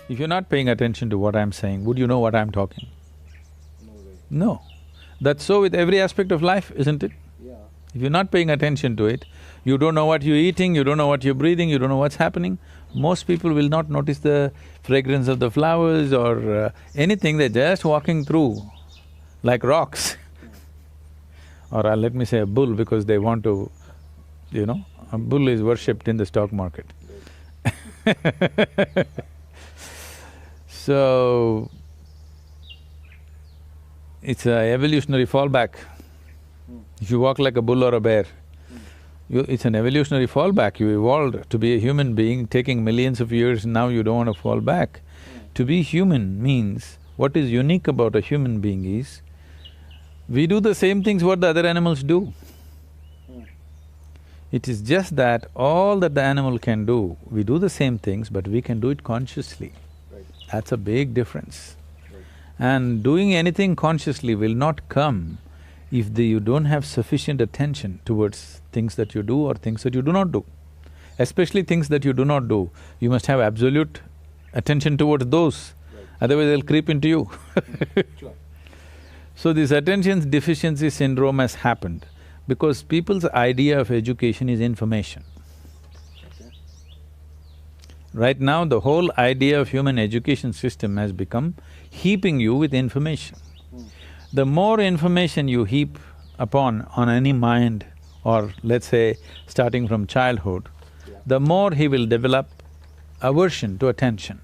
If you're not paying attention to what I'm saying, would you know what I'm talking? No way. No. That's so with every aspect of life, isn't it? Yeah. If you're not paying attention to it, you don't know what you're eating, you don't know what you're breathing, you don't know what's happening. Most people will not notice the fragrance of the flowers or anything, they're just walking through like rocks. Or let me say a bull because they want to, a bull is worshipped in the stock market. So, it's a evolutionary fallback. If you walk like a bull or a bear, it's an evolutionary fallback. You evolved to be a human being, taking millions of years, now you don't want to fall back. To be human means, what is unique about a human being is, we do the same things what the other animals do. It is just that all that the animal can do, we do the same things, but we can do it consciously. Right. That's a big difference. Right. And doing anything consciously will not come if you don't have sufficient attention towards things that you do or things that you do not do. Especially things that you do not do, you must have absolute attention towards those, Right. otherwise they'll creep into you. Sure. So this attention deficiency syndrome has happened because people's idea of education is information. Okay. Right now, the whole idea of human education system has become heaping you with information. The more information you heap upon on any mind, or let's say starting from childhood, the more he will develop aversion to attention.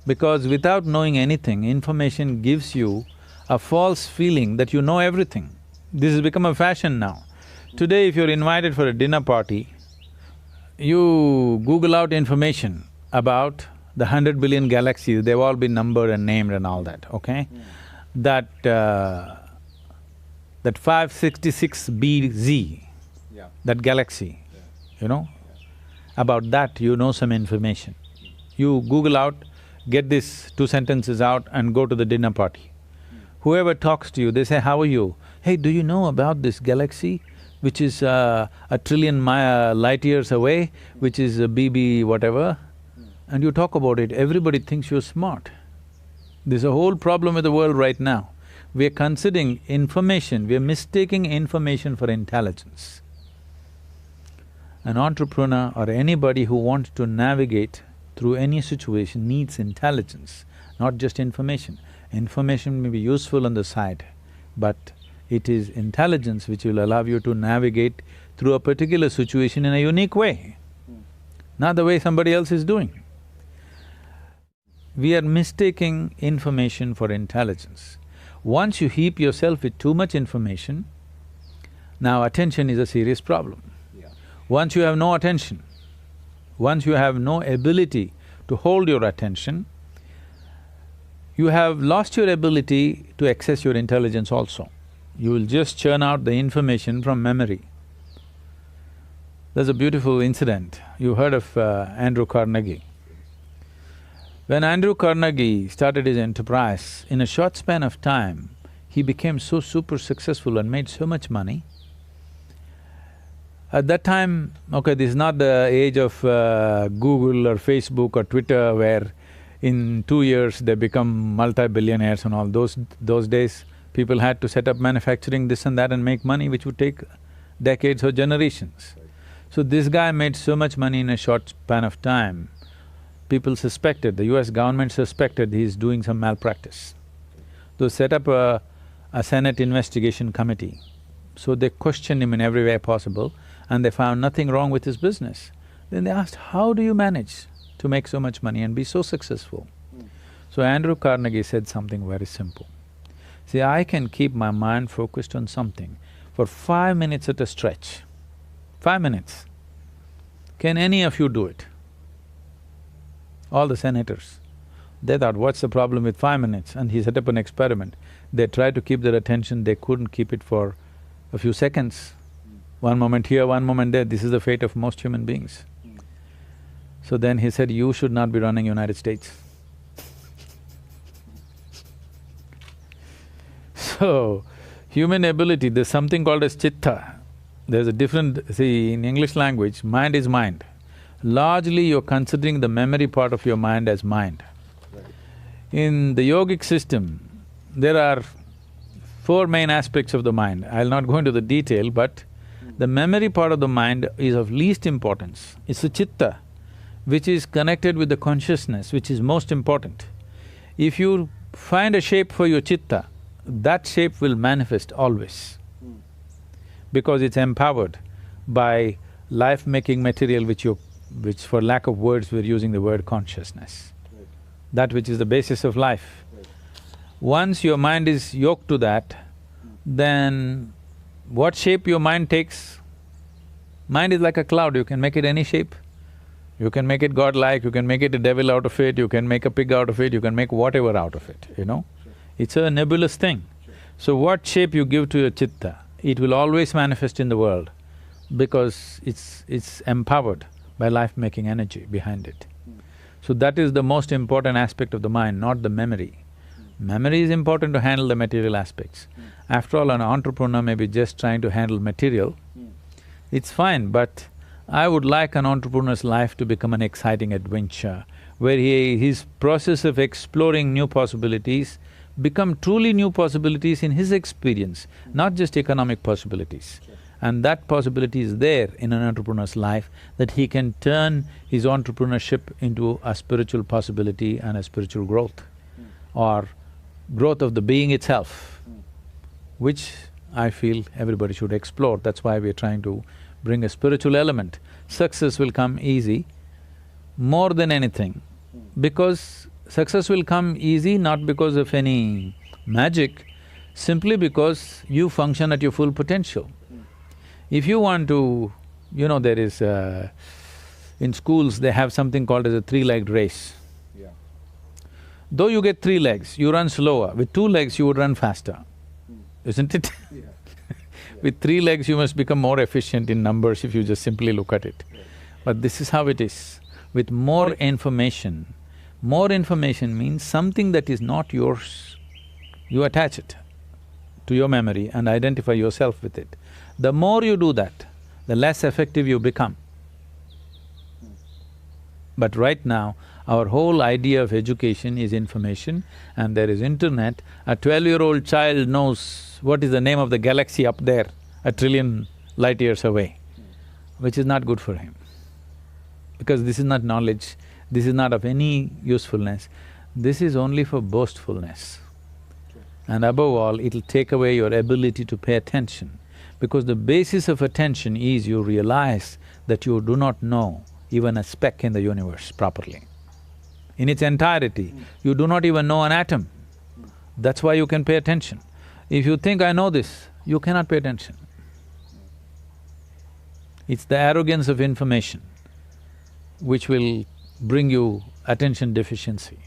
Because without knowing anything, information gives you a false feeling that you know everything. This has become a fashion now. Today if you're invited for a dinner party, you Google out information about the 100 billion galaxies, they've all been numbered and named and all that, okay? That 566 BZ, Yeah. that galaxy, about that you know some information. You Google out, get these 2 sentences out and go to the dinner party. Whoever talks to you, they say, how are you? Hey, do you know about this galaxy which is a trillion light years away, which is a BB whatever? And you talk about it, everybody thinks you're smart. There's a whole problem with the world right now. We're considering information, we're mistaking information for intelligence. An entrepreneur or anybody who wants to navigate through any situation needs intelligence, not just information. Information may be useful on the side, but it is intelligence which will allow you to navigate through a particular situation in a unique way, not the way somebody else is doing. We are mistaking information for intelligence. Once you heap yourself with too much information, now attention is a serious problem. Yeah. Once you have no attention, once you have no ability to hold your attention, you have lost your ability to access your intelligence also. You will just churn out the information from memory. There's a beautiful incident. You heard of Andrew Carnegie. When Andrew Carnegie started his enterprise, in a short span of time, he became so super successful and made so much money. At that time, okay, this is not the age of Google or Facebook or Twitter where in 2 years they become multi-billionaires and all. Those days, people had to set up manufacturing this and that and make money which would take decades or generations. So this guy made so much money in a short span of time, people suspected, the US government suspected he's doing some malpractice. They set up a Senate investigation committee. So they questioned him in every way possible and they found nothing wrong with his business. Then they asked, how do you manage to make so much money and be so successful? So Andrew Carnegie said something very simple. See, I can keep my mind focused on something for 5 minutes at a stretch. 5 minutes. Can any of you do it? All the senators. They thought, what's the problem with 5 minutes? And he set up an experiment. They tried to keep their attention, they couldn't keep it for a few seconds. One moment here, one moment there, this is the fate of most human beings. So then he said, you should not be running United States. So, human ability, there's something called as chitta. There's a different… see, in English language, mind is mind. largely you're considering the memory part of your mind as mind. Right. In the yogic system, there are four main aspects of the mind. I'll not go into the detail, but the memory part of the mind is of least importance. It's the chitta, which is connected with the consciousness, which is most important. If you find a shape for your chitta, that shape will manifest always, because it's empowered by life-making material which for lack of words we're using the word consciousness, Right. that which is the basis of life. Right. Once your mind is yoked to that, then what shape your mind takes, mind is like a cloud, you can make it any shape. You can make it godlike, you can make it a devil out of it, you can make a pig out of it, you can make whatever out of it, you know? Sure. It's a nebulous thing. Sure. So what shape you give to your chitta, it will always manifest in the world because it's empowered by life-making energy behind it. So that is the most important aspect of the mind, not the memory. Memory is important to handle the material aspects. After all, an entrepreneur may be just trying to handle material, it's fine, but I would like an entrepreneur's life to become an exciting adventure, where his process of exploring new possibilities become truly new possibilities in his experience, not just economic possibilities. Sure. And that possibility is there in an entrepreneur's life, that he can turn his entrepreneurship into a spiritual possibility and a spiritual growth, or growth of the being itself, which I feel everybody should explore. That's why we're trying to bring a spiritual element. Success will come easy more than anything, because success will come easy not because of any magic, simply because you function at your full potential. If you want to… there is… in schools they have something called as a three-legged race. Yeah. Though you get 3 legs, you run slower. With 2 legs, you would run faster, isn't it? Yeah. With 3 legs, you must become more efficient in numbers if you just simply look at it. Right. But this is how it is. With more information means something that is not yours, you attach it to your memory and identify yourself with it. The more you do that, the less effective you become. But right now, our whole idea of education is information, and there is internet. A 12-year-old child knows what is the name of the galaxy up there, a trillion light years away, which is not good for him. Because this is not knowledge, this is not of any usefulness, this is only for boastfulness. And above all, it'll take away your ability to pay attention, because the basis of attention is you realize that you do not know even a speck in the universe properly. In its entirety, you do not even know an atom. That's why you can pay attention. If you think, I know this, you cannot pay attention. It's the arrogance of information which will bring you attention deficiency.